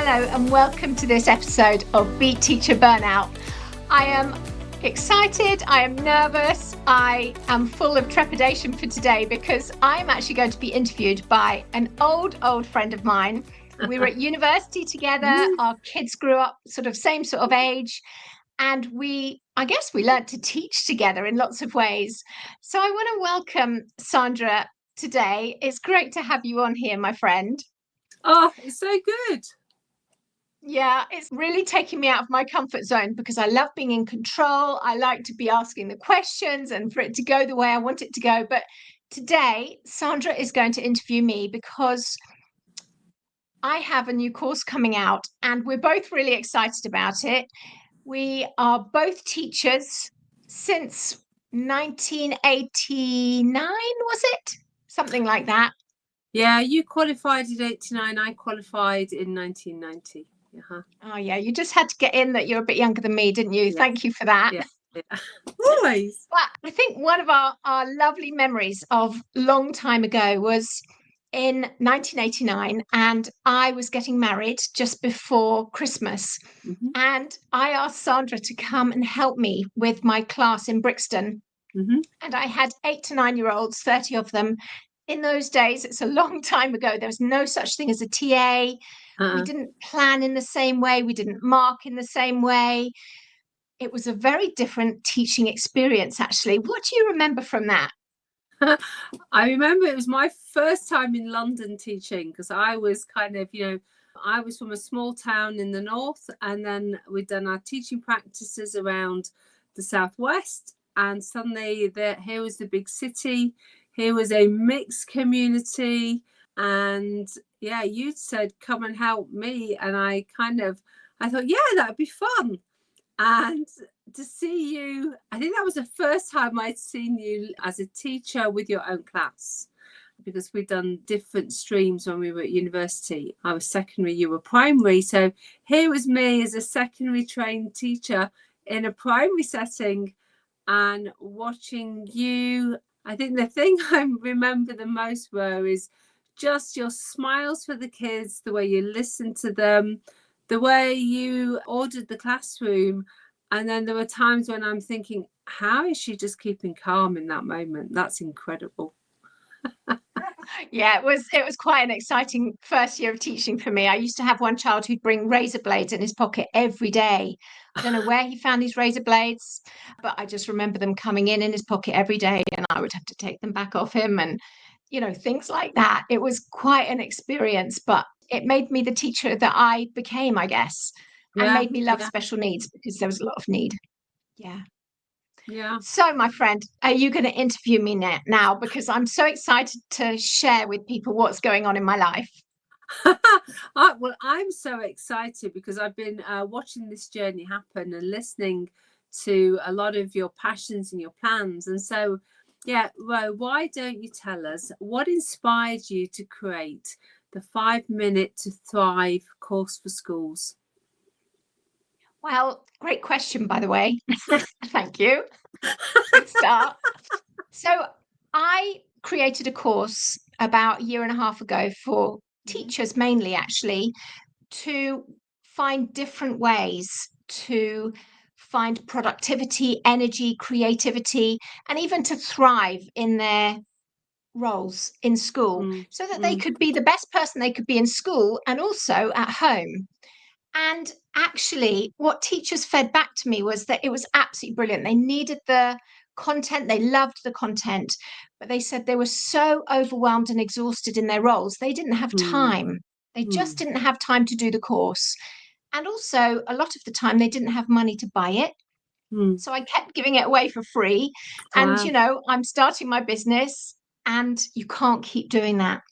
Hello and welcome to this episode of Beat Teacher Burnout. I am excited, I am nervous, I am full of trepidation for today because I'm actually going to be interviewed by an old friend of mine. We were at university together, our kids grew up same sort of age, and I guess we learned to teach together in lots of ways. So I want to welcome Sandra today. It's great to have you on here, my friend. Oh, it's so good. Yeah, it's really taking me out of my comfort zone because I love being in control. I like to be asking the questions and for it to go the way I want it to go. But today, Sandra is going to interview me because I have a new course coming out and we're both really excited about it. We are both teachers since 1989, was it? Something like that. Yeah, you qualified in 89. I qualified in 1990. Uh-huh. Oh, yeah. You just had to get in that you're a bit younger than me, didn't you? Yeah. Thank you for that. Yeah. Always. Well, I think one of our lovely memories of long time ago was in 1989, and I was getting married just before Christmas. Mm-hmm. And I asked Sandra to come and help me with my class in Brixton. Mm-hmm. And I had 8 to 9-year-olds, 30 of them. In those days, it's a long time ago. There was no such thing as a TA. We didn't plan in the same way. We didn't mark in the same way. It was a very different teaching experience, actually. What do you remember from that? I remember it was my first time in London teaching because I was I was from a small town in the north, and then we'd done our teaching practices around the southwest, and suddenly here was the big city, here was a mixed community, and yeah, you'd said come and help me, and I thought, yeah, that'd be fun. And to see you, I think that was the first time I'd seen you as a teacher with your own class, because we'd done different streams when we were at university. I was secondary, you were primary. So here was me as a secondary trained teacher in a primary setting and watching you. I think the thing I remember the most is just your smiles for the kids, the way you listened to them, the way you ordered the classroom. And then there were times when I'm thinking, how is she just keeping calm in that moment? That's incredible. Yeah, it was quite an exciting first year of teaching for me. I used to have one child who'd bring razor blades in his pocket every day. I don't know where he found these razor blades, but I just remember them coming in his pocket every day, and I would have to take them back off him and, things like that. It was quite an experience, but it made me the teacher that I became, I guess, and made me love special needs because there was a lot of need. Yeah. Yeah. So, my friend, are you going to interview me now? Because I'm so excited to share with people what's going on in my life. Well, I'm so excited because I've been watching this journey happen and listening to a lot of your passions and your plans. And so, yeah, Ro, why don't you tell us what inspired you to create the 5 Minute to Thrive course for schools? Well, great question, by the way. Thank you. Good start. So I created a course about a year and a half ago for teachers mainly, actually, to find different ways to find productivity, energy, creativity, and even to thrive in their roles in school so that they could be the best person they could be in school and also at home. And actually, what teachers fed back to me was that it was absolutely brilliant. They needed the content, they loved the content, but they said they were so overwhelmed and exhausted in their roles, they didn't have time. They just didn't have time to do the course. And also, a lot of the time, they didn't have money to buy it. So I kept giving it away for free. And, I'm starting my business, and you can't keep doing that.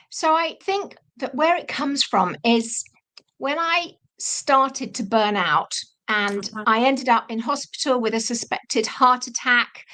So I think that where it comes from is when I started to burn out and I ended up in hospital with a suspected heart attack,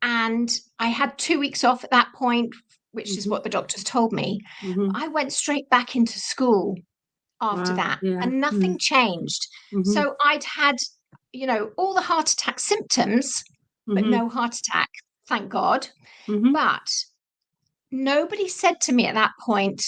and I had 2 weeks off at that point, which is what the doctors told me. I went straight back into school after that, and nothing changed. So I'd had, all the heart attack symptoms, but no heart attack, thank God. But nobody said to me at that point,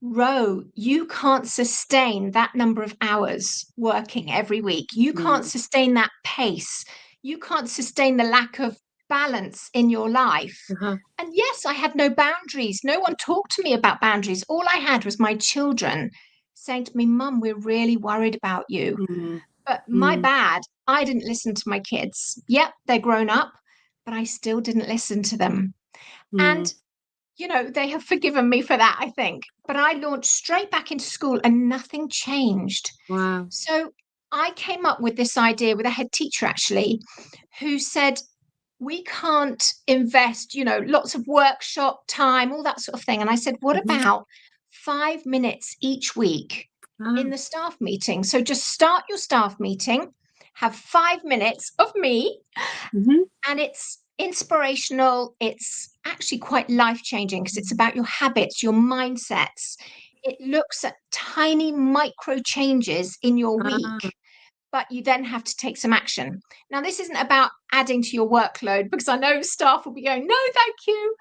Ro, you can't sustain that number of hours working every week. You can't Mm. sustain that pace. You can't sustain the lack of balance in your life. Uh-huh. And yes, I had no boundaries. No one talked to me about boundaries. All I had was my children saying to me, Mum, we're really worried about you. Mm. But my Mm. bad, I didn't listen to my kids. Yep, they're grown up, but I still didn't listen to them. And Mm. they have forgiven me for that, I think. But I launched straight back into school and nothing changed. Wow. So I came up with this idea with a head teacher, actually, who said, we can't invest, lots of workshop time, all that sort of thing. And I said, what Mm-hmm. about 5 minutes each week Ah. in the staff meeting? So just start your staff meeting, have 5 minutes of me, Mm-hmm. and it's inspirational. It's actually quite life changing because it's about your habits, your mindsets. It looks at tiny micro changes in your week, Ah. but you then have to take some action. Now, this isn't about adding to your workload because I know staff will be going, no, thank you.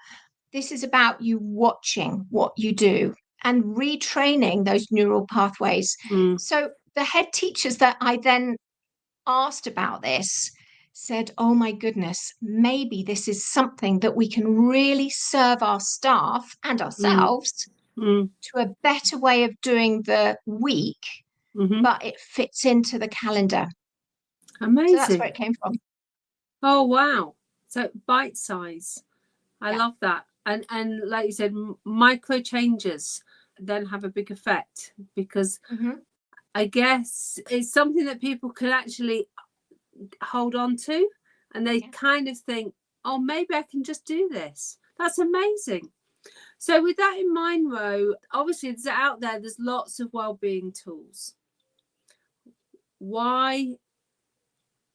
This is about you watching what you do and retraining those neural pathways. Mm. So the head teachers that I then asked about this said, oh my goodness, maybe this is something that we can really serve our staff and Mm. ourselves Mm. to a better way of doing the week, Mm-hmm. but it fits into the calendar. So that's where Amazing. it came from. Oh wow. So bite size. I Yeah. love that. And like you said, micro changes then have a big effect because Mm-hmm. I guess it's something that people can actually hold on to, and they Yeah. kind of think, oh, maybe I can just do this. That's amazing. So with that in mind, Ro, obviously there's out there's lots of well-being tools. Why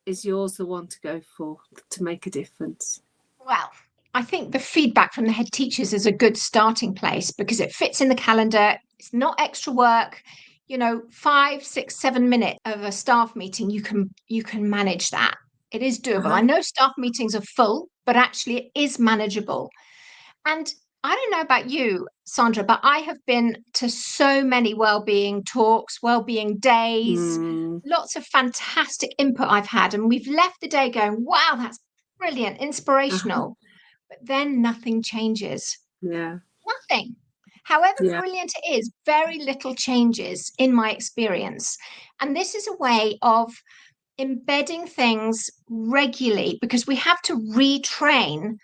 is yours the one to go for to make a difference? Well, I think the feedback from the head teachers is a good starting place because it fits in the calendar. It's not extra work. 5, 6, 7 minutes of a staff meeting, you can manage that. It is doable. I Uh-huh. know staff meetings are full, but actually it is manageable. And I don't know about you, Sandra, but I have been to so many well-being talks, well-being days, Mm. lots of fantastic input I've had. And we've left the day going, wow, that's brilliant, Uh-huh. inspirational. But then nothing changes. Yeah. Nothing. However Yeah. brilliant it is, very little changes in my experience. And this is a way of embedding things regularly because we have to retrain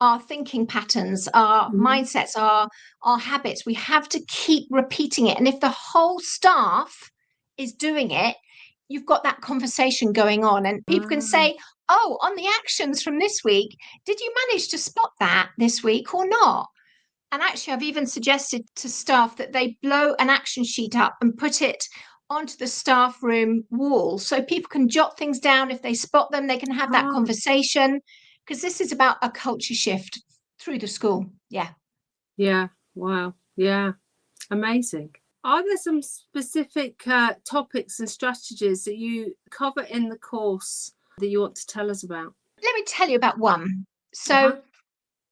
our thinking patterns, our Mm-hmm. mindsets, our habits. We have to keep repeating it. And if the whole staff is doing it, you've got that conversation going on, and people can Ah. say, oh, on the actions from this week, did you manage to spot that this week or not? And actually, I've even suggested to staff that they blow an action sheet up and put it onto the staff room wall so people can jot things down. If they spot them, they can have that Ah. conversation because this is about a culture shift through the school. Yeah. Yeah. Wow. Yeah. Amazing. Are there some specific topics and strategies that you cover in the course that you want to tell us about? Let me tell you about one. Uh-huh. So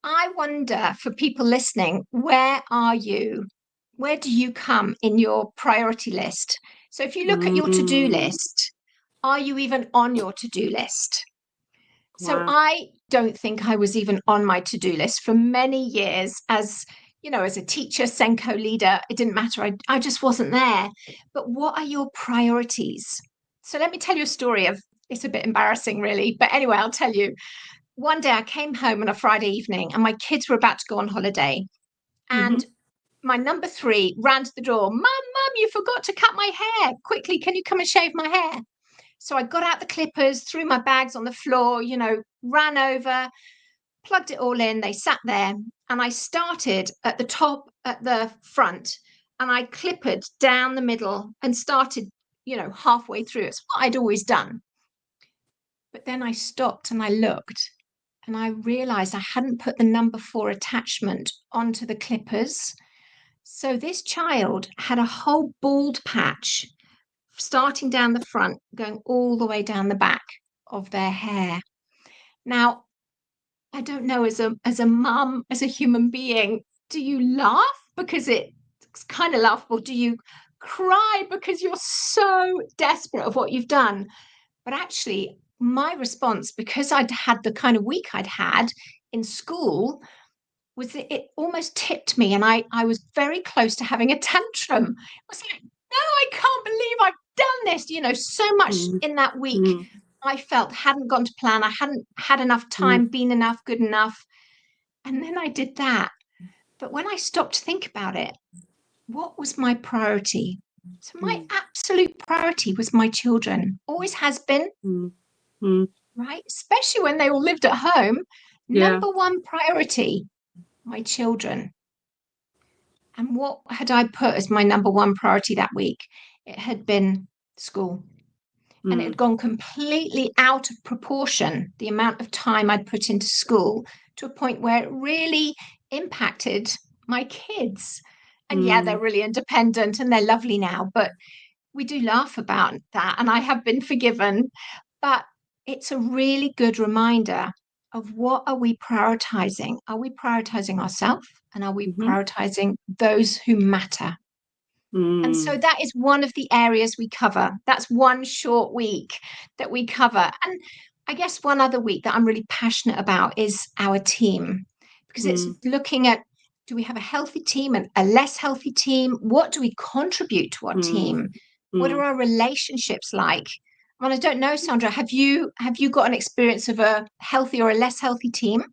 I wonder for people listening, where are you? Where do you come in your priority list? So if you look at your to-do Mm. list, are you even on your to-do list? So Wow. I don't think I was even on my to-do list for many years as a teacher, Senko leader. It didn't matter. I just wasn't there. But what are your priorities? So let me tell you a story of, it's a bit embarrassing really, but anyway, I'll tell you. One day I came home on a Friday evening and my kids were about to go on holiday. Mm-hmm. And my number 3 ran to the door. Mum, you forgot to cut my hair. Quickly, can you come and shave my hair? So I got out the clippers, threw my bags on the floor, ran over, plugged it all in. They sat there and I started at the top, at the front, and I clippered down the middle and started, halfway through. It's what I'd always done. But then I stopped and I looked and I realized I hadn't put the number 4 attachment onto the clippers. So this child had a whole bald patch starting down the front, going all the way down the back of their hair. Now, I don't know, as a mum, as a human being, do you laugh because it's it's kind of laughable. Do you cry because you're so desperate of what you've done? But actually, my response, because I'd had the kind of week I'd had in school, was that it almost tipped me, and I was very close to having a tantrum. I was like, no, I can't believe I've done this. So much in that week I felt hadn't gone to plan. I hadn't had enough time, been enough, good enough. And then I did that. But when I stopped to think about it, what was my priority? So my absolute priority was my children, always has been, right? Especially when they all lived at home. Number one priority, my children. And what had I put as my number one priority that week? It had been school. And it had gone completely out of proportion, the amount of time I'd put into school, to a point where it really impacted my kids. And yeah, they're really independent and they're lovely now, but we do laugh about that. And I have been forgiven. But it's a really good reminder of what are we prioritizing? Are we prioritizing ourselves? And are we prioritizing those who matter? And so that is one of the areas we cover. That's one short week that we cover. And I guess one other week that I'm really passionate about is our team, because it's looking at, do we have a healthy team and a less healthy team? What do we contribute to our team? What are our relationships like? Well, I don't know, Sandra, have you got an experience of a healthy or a less healthy team?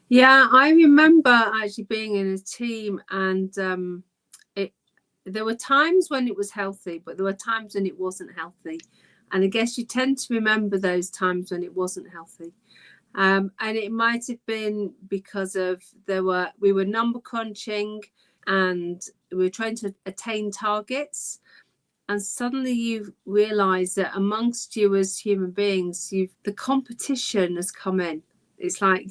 Yeah, I remember actually being in a team, and there were times when it was healthy, but there were times when it wasn't healthy. And I guess you tend to remember those times when it wasn't healthy. And it might have been because of we were number crunching and we were trying to attain targets. And suddenly you realize that amongst you as human beings, the competition has come in. It's like,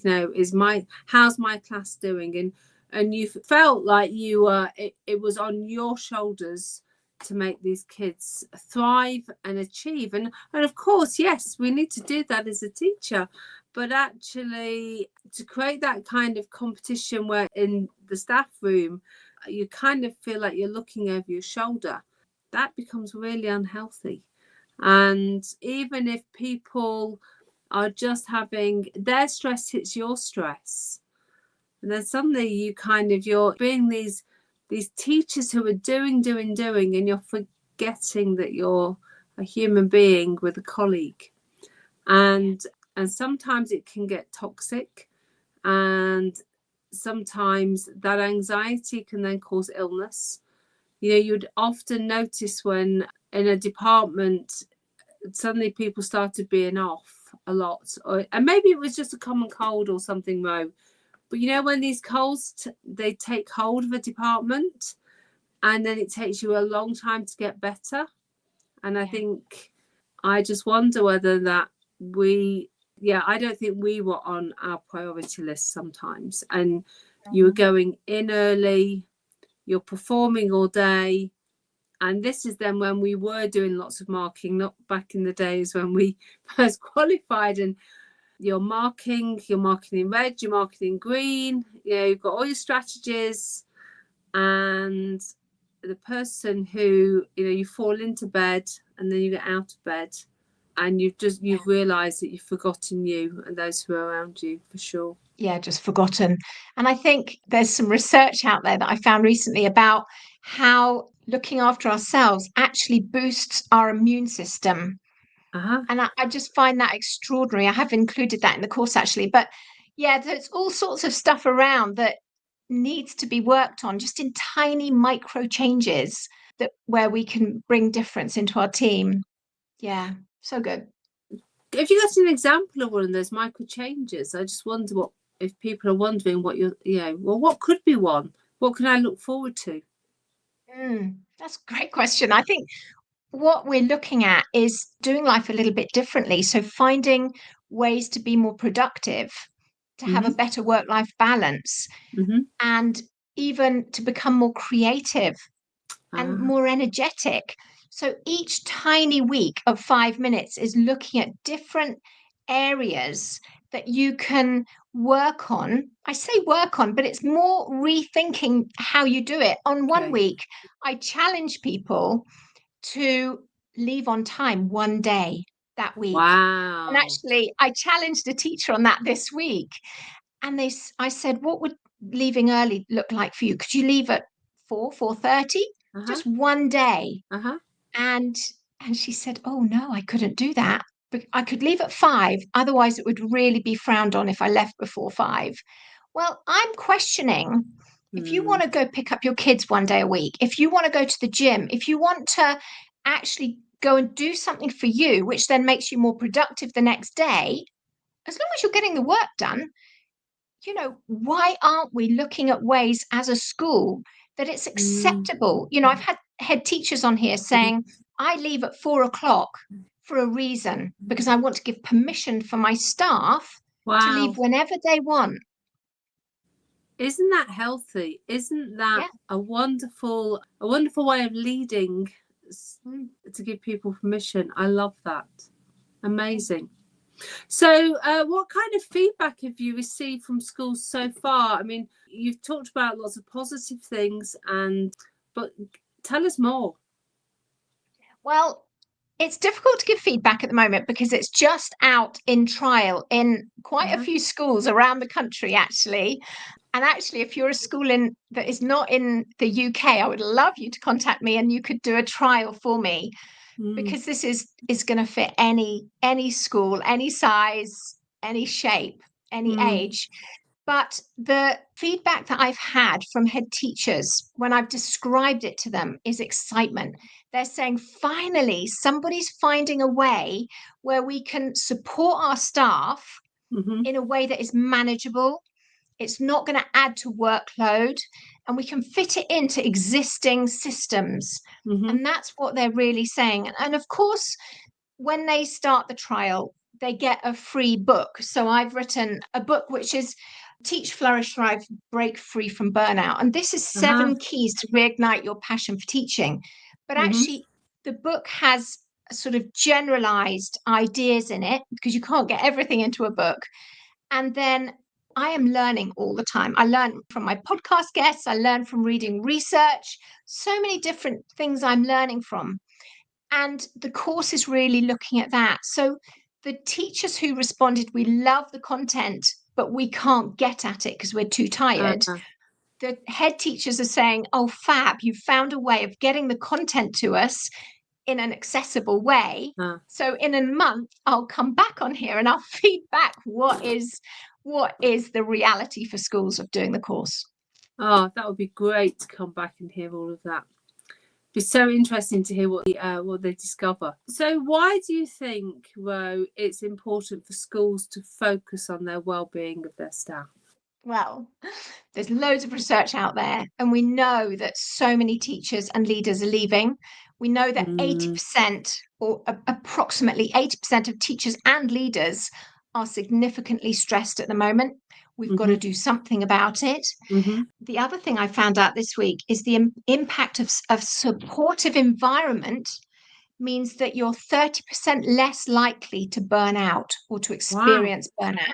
how's my class doing? And you felt like it was on your shoulders to make these kids thrive and achieve. And of course, yes, we need to do that as a teacher. But actually, to create that kind of competition where in the staff room, you kind of feel like you're looking over your shoulder, that becomes really unhealthy. And even if people are just having their stress hits your stress, and then suddenly you're being these teachers who are doing, and you're forgetting that you're a human being with a colleague. And sometimes it can get toxic, and sometimes that anxiety can then cause illness. You'd often notice when in a department suddenly people started being off a lot, and maybe it was just a common cold or something, Ro. But when these colds, they take hold of a department, and then it takes you a long time to get better. And I think, I just wonder whether that I don't think we were on our priority list sometimes. And you were going in early, you're performing all day. And this is then when we were doing lots of marking, not back in the days when we first qualified. And you're marking in red, you're marking in green, you've got all your strategies, and the person who, you fall into bed and then you get out of bed, and you've realized that you've forgotten you and those who are around you, for sure. Yeah, just forgotten. And I think there's some research out there that I found recently about how looking after ourselves actually boosts our immune system. And I just find that extraordinary. I have included that in the course, actually. But yeah, there's all sorts of stuff around that needs to be worked on, just in tiny micro changes where we can bring difference into our team. Yeah, so good. Have you got an example of one of those micro changes? I just wonder if people are wondering what what could be one? What can I look forward to? That's a great question. I think what we're looking at is doing life a little bit differently. So finding ways to be more productive, to have a better work-life balance, and even to become more creative and more energetic. So each tiny week of 5 minutes is looking at different areas that you can work on. I say work on, but it's more rethinking how you do it. On one Okay. week, I challenge people to leave on time one day that week. And Wow. actually, I challenged a teacher on that this week. And I said, what would leaving early look like for you? Could you leave at 4:30? Uh-huh. Just one day. Uh-huh. And she said, oh no, I couldn't do that. But I could leave at 5. Otherwise, it would really be frowned on if I left before 5. Well, I'm questioning if you want to go pick up your kids one day a week, if you want to go to the gym, if you want to actually go and do something for you, which then makes you more productive the next day, as long as you're getting the work done, why aren't we looking at ways as a school that it's Mm. acceptable? I've had head teachers on here saying, I leave at 4 o'clock for a reason, because I want to give permission for my staff to Wow. leave whenever they want. Isn't that healthy? Isn't that Yeah. a wonderful way of leading to give people permission? I love that. Amazing. So what kind of feedback have you received from schools so far? I mean, you've talked about lots of positive things, but tell us more. Well, it's difficult to give feedback at the moment because it's just out in trial in quite a few schools around the country, actually. And actually, if you're a school that is not in the UK, I would love you to contact me and you could do a trial for me, because this is going to fit any school, any size, any shape, any age. But the feedback that I've had from head teachers when I've described it to them is excitement. They're saying, finally, somebody's finding a way where we can support our staff in a way that is manageable. It's not going to add to workload, and we can fit it into existing systems. And that's what they're really saying. And of course, when they start the trial, they get a free book. So I've written a book which is Teach, Flourish, Thrive, Break Free from Burnout. And this is 7 keys to reignite your passion for teaching. But actually, the book has sort of generalized ideas in it, because you can't get everything into a book. And then I am learning all the time. I learn from my podcast guests, I learn from reading research, so many different things I'm learning from. And the course is really looking at that. So the teachers who responded, we love the content, but we can't get at it because we're too tired. The head teachers are saying, oh, fab, you've found a way of getting the content to us in an accessible way. So in a month, I'll come back on here and I'll feed back what is the reality for schools of doing the course. Oh, that would be great to come back and hear all of that. Be so interesting to hear what they discover. So why do you think, Ro, it's important for schools to focus on their well-being of their staff? Well, there's loads of research out there, and we know that so many teachers and leaders are leaving. We know that 80% or approximately 80% of teachers and leaders are significantly stressed at the moment. We've got to do something about it. The other thing I found out this week is the impact of supportive environment means that you're 30% less likely to burn out or to experience burnout.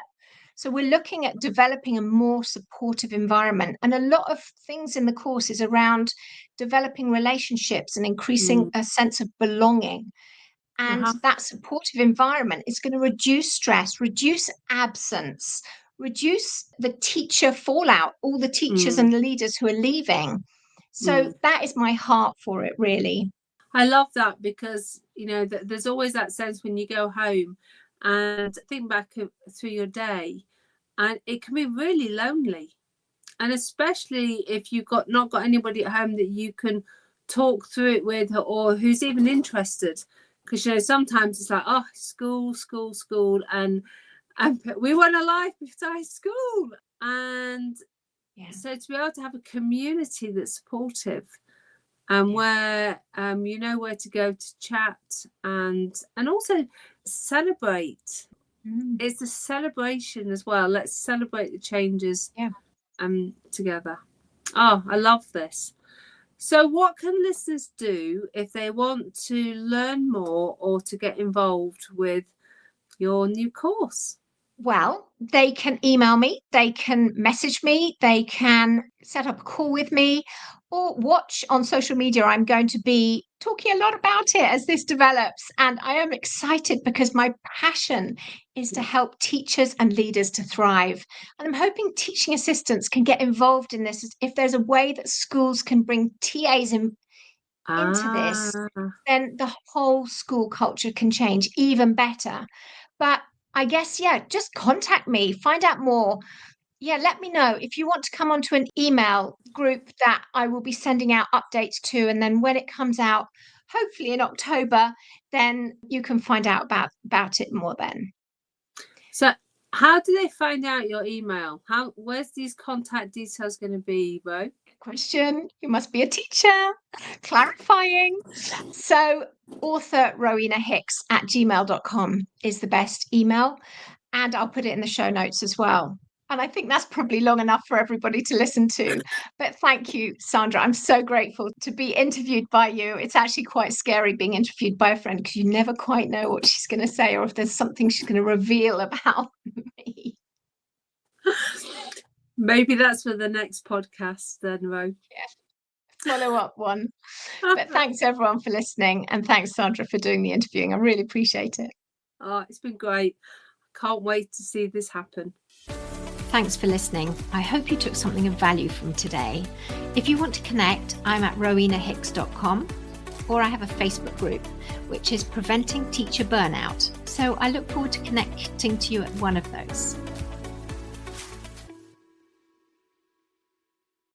So we're looking at developing a more supportive environment. And a lot of things in the course is around developing relationships and increasing a sense of belonging. And that supportive environment is going to reduce stress, reduce absence, reduce the teacher fallout, all the teachers and leaders who are leaving. So that is my heart for it, really. I love that, because there's always that sense when you go home and think back through your day, and it can be really lonely, and especially if you've not got anybody at home that you can talk through it with, or who's even interested. Because sometimes it's like, oh, school, and we want a life besides school. And so to be able to have a community that's supportive, and where you know where to go to chat, and also celebrate. It's a celebration as well. Let's celebrate the changes together. Oh, I love this. So what can listeners do if they want to learn more or to get involved with your new course? Well, they can email me, they can message me, they can set up a call with me, or watch on social media. I'm going to be talking a lot about it as this develops. And I am excited because my passion is to help teachers and leaders to thrive. And I'm hoping teaching assistants can get involved in this. If there's a way that schools can bring TAs into this, then the whole school culture can change even better. But I guess, yeah, just contact me, find out more. Yeah, let me know if you want to come onto an email group that I will be sending out updates to. And then when it comes out, hopefully in October, then you can find out about it more then. So how do they find out your email? Where's these contact details going to be, Ro? Question. You must be a teacher. Clarifying. So author Rowena Hicks at gmail.com is the best email. And I'll put it in the show notes as well. And I think that's probably long enough for everybody to listen to. But thank you, Sandra. I'm so grateful to be interviewed by you. It's actually quite scary being interviewed by a friend because you never quite know what she's going to say or if there's something she's going to reveal about me. Maybe that's for the next podcast then, Ro. Yeah, follow up one. But thanks everyone for listening. And thanks, Sandra, for doing the interviewing. I really appreciate it. Oh, it's been great. Can't wait to see this happen. Thanks for listening. I hope you took something of value from today. If you want to connect, I'm at rowenahicks.com, or I have a Facebook group, which is Preventing Teacher Burnout. So I look forward to connecting to you at one of those.